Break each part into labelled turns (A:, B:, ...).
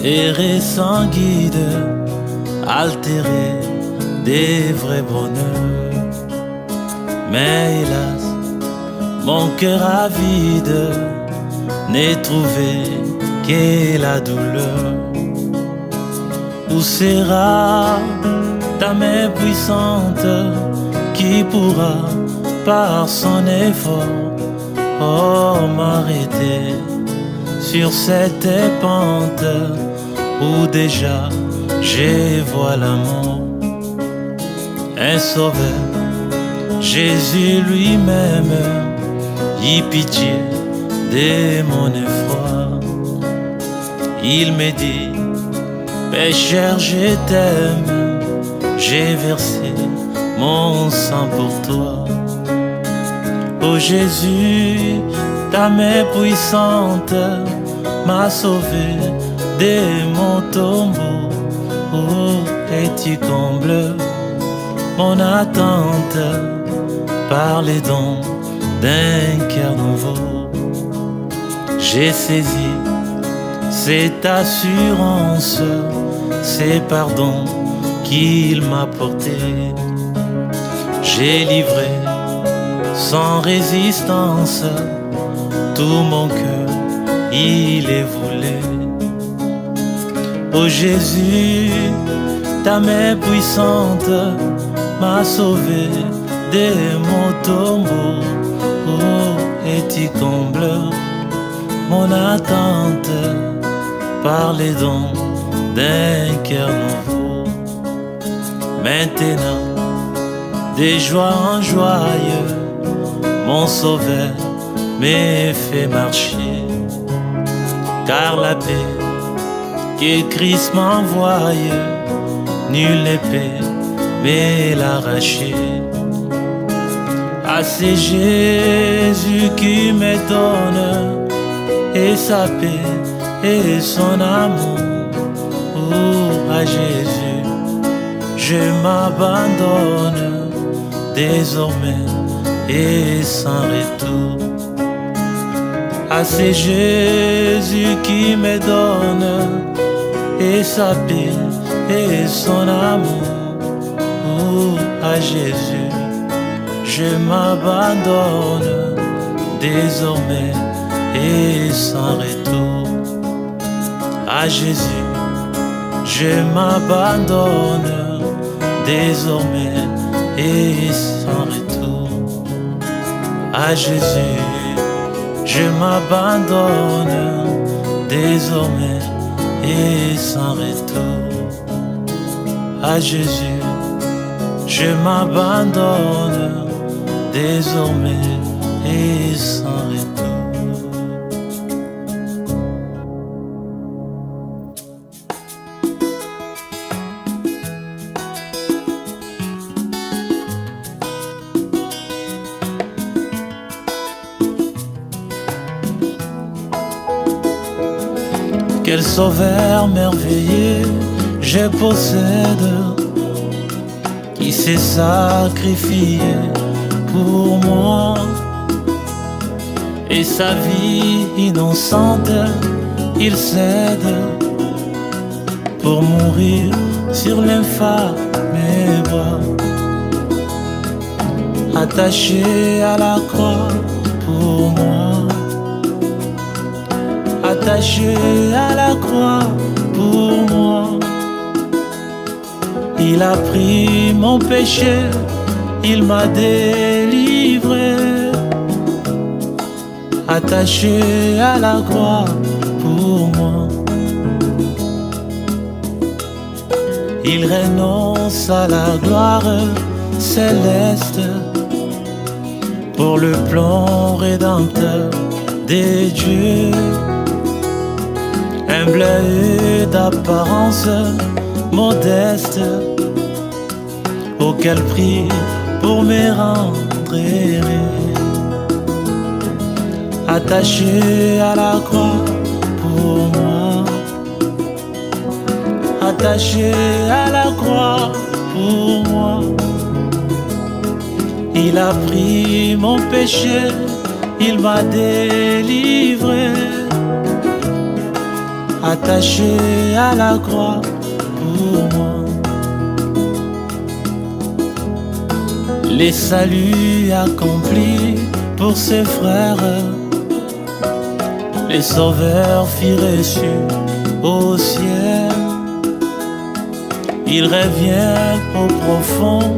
A: errer sans guide, altéré des vrais bonheurs. Mais hélas, mon cœur avide n'est trouvé que la douleur. Où sera ta main puissante qui pourra, par son effort, m'arrêter sur cette pente où déjà je vois la mort. Un sauveur, Jésus lui-même, y pitié de mon effroi. Il me dit, pécheur, je t'aime, j'ai versé mon sang pour toi. Oh Jésus, ta main puissante m'a sauvé de mon tombeau. Oh, et tu combles mon attente par les dons d'un cœur nouveau. J'ai saisi cette assurance, ces pardons qu'il m'a porté. J'ai livré sans résistance tout mon cœur, il est voulu. Oh Jésus, ta main puissante m'a sauvé de mon tombeau. Oh, et tu combles mon attente par les dons d'un cœur nouveau. Maintenant, de joie en joyeux, mon sauveur me fait marcher. Car la paix que Christ m'envoie, nulle épée mais l'arracher. Ah, c'est Jésus qui me donne et sa paix et son amour. Oh, à Jésus, je m'abandonne désormais et sans retour. Ah, c'est Jésus qui me donne et sa paix et son amour. Oh, à Jésus, je m'abandonne désormais et sans retour. À Jésus, je m'abandonne désormais et sans retour. À Jésus, je m'abandonne désormais et sans retour. À Jésus, je m'abandonne désormais et sans retour. Quel sauveur merveilleux je possède, qui s'est sacrifié pour moi, et sa vie innocente il cède pour mourir sur l'infâme bois, attaché à la croix pour moi, attaché à la croix pour moi. Il a pris mon péché, il m'a délivré, attaché à la croix pour moi. Il renonce à la gloire céleste pour le plan rédempteur des dieux. Humble et d'apparence modeste, auquel prix pour me rendre heureux. Attaché à la croix pour moi, attaché à la croix pour moi. Il a pris mon péché, il m'a délivré, attaché à la croix pour moi. Les saluts accomplis pour ses frères, les sauveurs firent reçus au ciel. Il revient au profond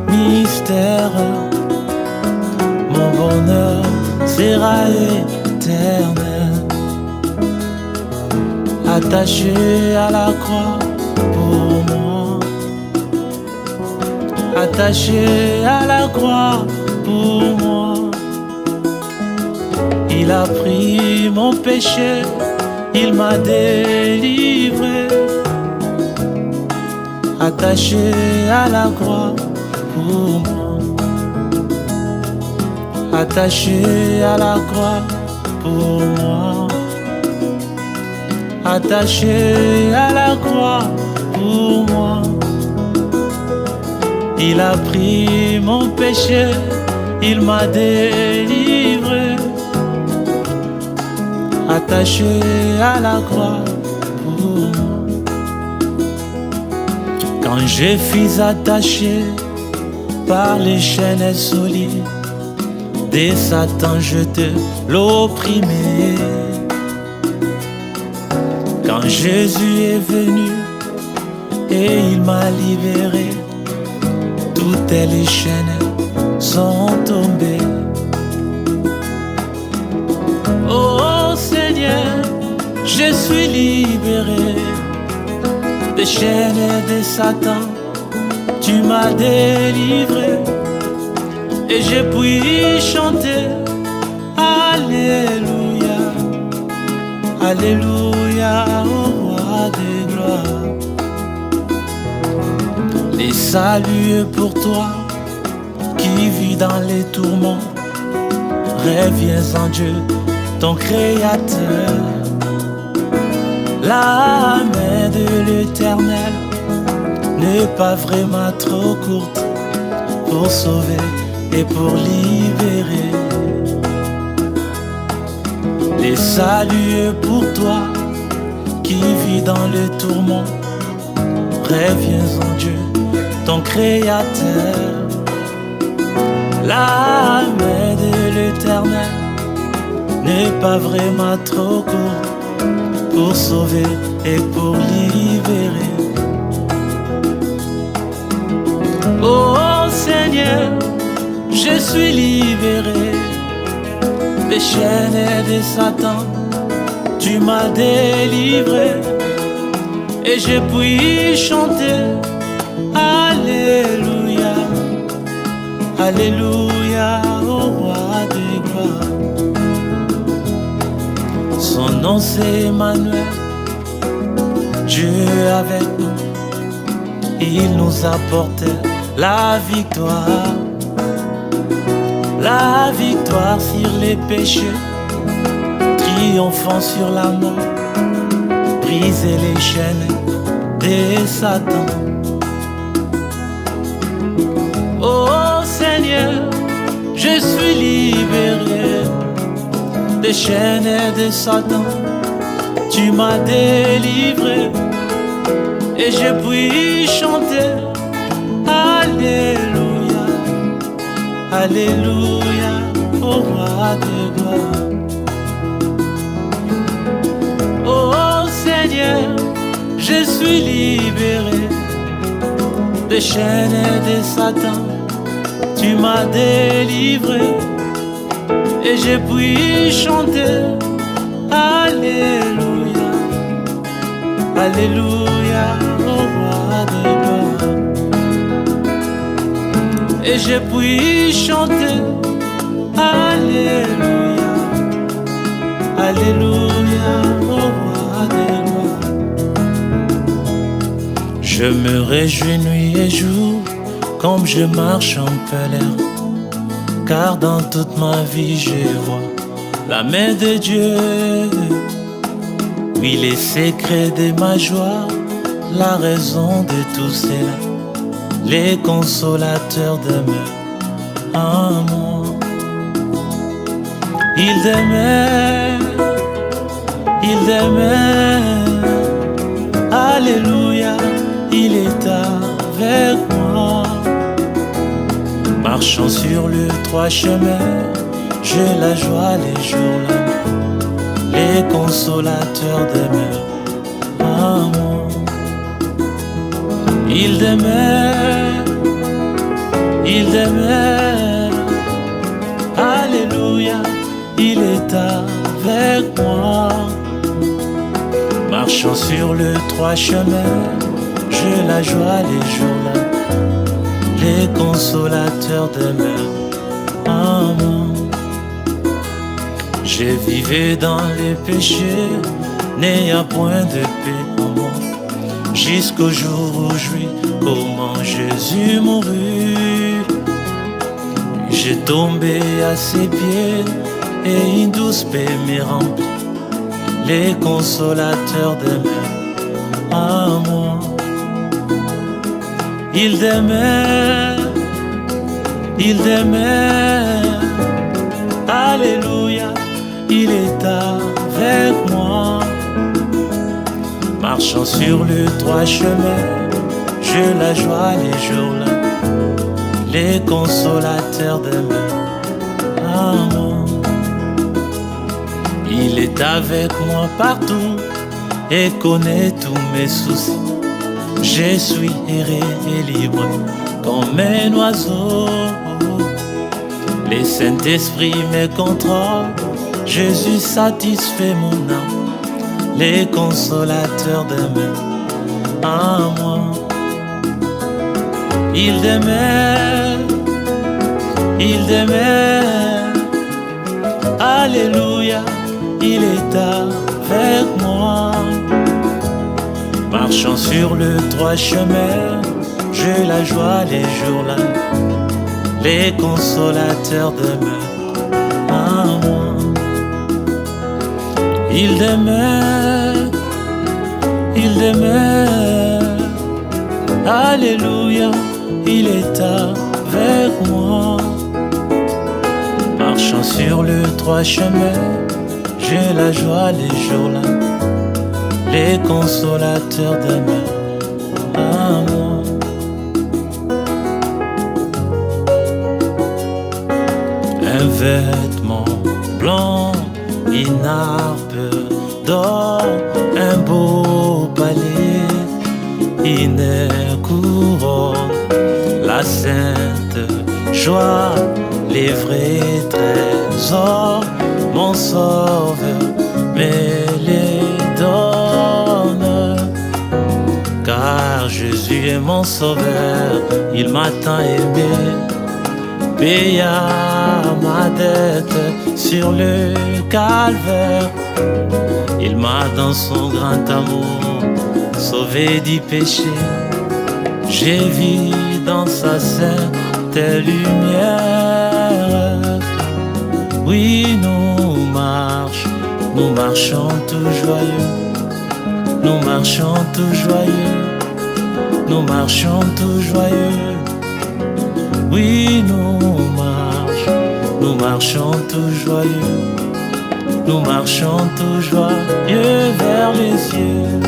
A: mystère. Mon bonheur sera éternel, attaché à la croix pour moi, attaché à la croix pour moi. Il a pris mon péché, il m'a délivré, attaché à la croix pour moi, attaché à la croix pour moi, attaché à la croix pour moi. Il a pris mon péché, il m'a délivré, attaché à la croix pour moi. Quand je fus attaché par les chaînes solides de Satan, je te l'opprimais. Quand Jésus est venu et il m'a libéré, toutes les chaînes sont tombées. Oh Seigneur, je suis libéré des chaînes de Satan. Tu m'as délivré et je puis chanter Alléluia, Alléluia au roi des gloires. Les saluts pour toi qui vis dans les tourments. Reviens en Dieu, ton Créateur. La main de l'Éternel n'est pas vraiment trop courte pour sauver et pour libérer. Les saluts pour toi qui vis dans le tourment. Reviens en Dieu, ton Créateur. La main de l'Éternel n'est pas vraiment trop courte pour sauver et pour libérer. Oh Seigneur, je suis libéré des chaînes de Satan. Tu m'as délivré et je puis chanter Alléluia, Alléluia au roi des gloires. Son nom c'est Emmanuel, Dieu avec nous. Il nous apporte la victoire sur les péchés, triomphant sur la mort, briser les chaînes de Satan. Oh Seigneur, je suis libéré des chaînes de Satan. Tu m'as délivré et je puis chanter Alléluia, Alléluia au roi de gloire. Oh Seigneur, je suis libéré des chaînes de Satan. Tu m'as délivré et je puis chanter Alléluia, Alléluia au roi de gloire. Et je puis chanter Alléluia, Alléluia au roi des gloires. Je me réjouis nuit et jour comme je marche en pèlerin, car dans toute ma vie je vois la main de Dieu. Oui, les secrets de ma joie, la raison de tout cela, les consolateurs demeurent en moi. Ils demeurent Marchant sur le trois chemins, j'ai la joie les jours-là. Les consolateurs demeurent en moi. Ils demeurent, ils demeurent. Alléluia, il est avec moi. Marchant sur le trois chemins, j'ai la joie les jours-là. Les consolateurs demeurent en moi. J'ai vivé dans les péchés, n'ayant point de paix en moi, jusqu'au jour où je vis comment Jésus mourut. J'ai tombé à ses pieds et une douce paix m'est remplie. Les consolateurs demeurent en moi. Ils demeurent, ils demeurent. Alléluia, il est avec moi. Marchant sur le trois chemins, j'ai la joie les jours-là. Les consolateurs demeurent en moi. Il est avec moi partout et connaît tous mes soucis. Je suis erré et libre comme un oiseau. Le Saint-Esprit me contrôle, Jésus satisfait mon âme. Les consolateurs demeurent en moi. Ils demeurent, ils demeurent. Alléluia, il est avec moi. Marchant sur le trois chemins, j'ai la joie les jours-là. Les consolateurs demeurent en moi. Ils demeurent, ils demeurent. Alléluia, il est avec moi. Marchant sur le trois chemins, j'ai la joie les jours-là. Les consolateurs demeurent en moi. Un vêtement blanc, une harpe d'or, un beau palais, une couronne, la sainte joie, les vrais trésors, mon sauveur me les donne. Car Jésus est mon sauveur, il m'a tant aimé, paya ma dette sur le calvaire. Il m'a dans son grand amour sauvé du péché. J'ai vu dans sa sainte lumière. Oui, nous marchons tout joyeux. Nous marchons tout joyeux. Nous marchons tout joyeux. Oui, nous marchons tout joyeux. Nous marchons tout joyeux vers les cieux.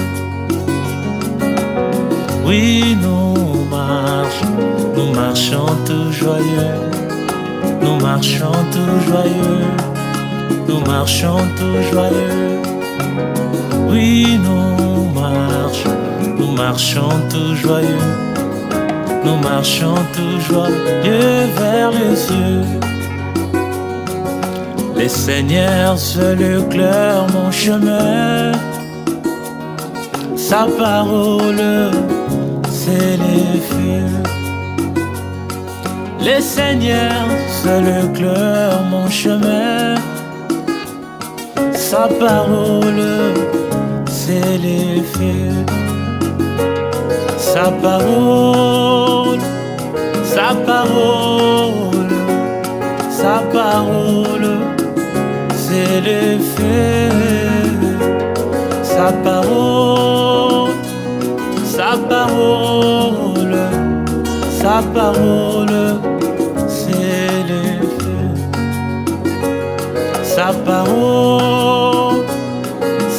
A: Oui, nous marchons tout joyeux. Nous marchons tout joyeux. Nous marchons tout joyeux. Oui, nous marchons tout joyeux. Nous marchons tout joyeux vers les cieux. Le Seigneur seul éclaire mon chemin. Sa parole, c'est les feux. Le Seigneur seul éclaire mon chemin. Sa parole, c'est les feux. Sa parole, sa parole, sa parole, c'est le feu. Sa parole, sa parole, sa parole, c'est le feu. Sa parole,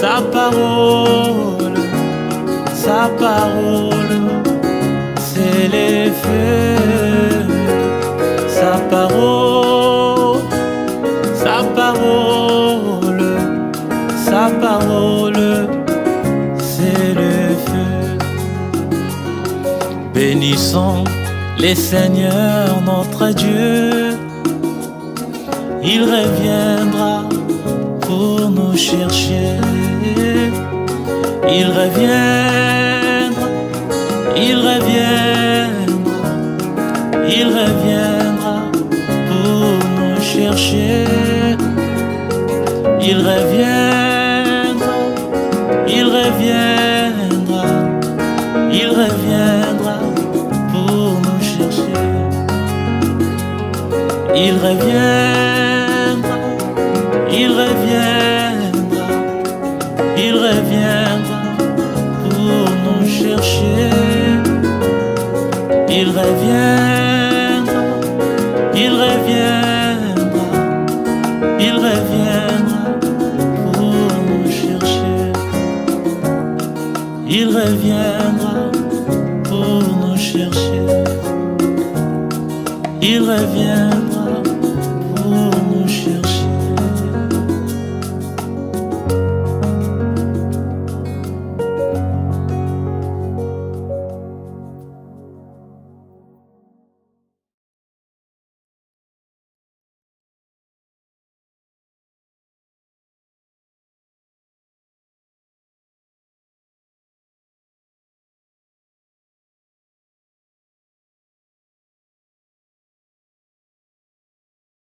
A: sa parole, sa parole, c'est le feu. Sa sa parole, c'est le feu. Bénissons les Seigneurs notre Dieu, il reviendra pour nous chercher. Il reviendra, il reviendra, il reviendra pour nous chercher. Il reviendra, il reviendra, il reviendra pour nous chercher. Il reviendra, il reviendra, il reviendra pour nous chercher. Il reviendra, il reviendra, il reviendra pour nous chercher. Il reviendra.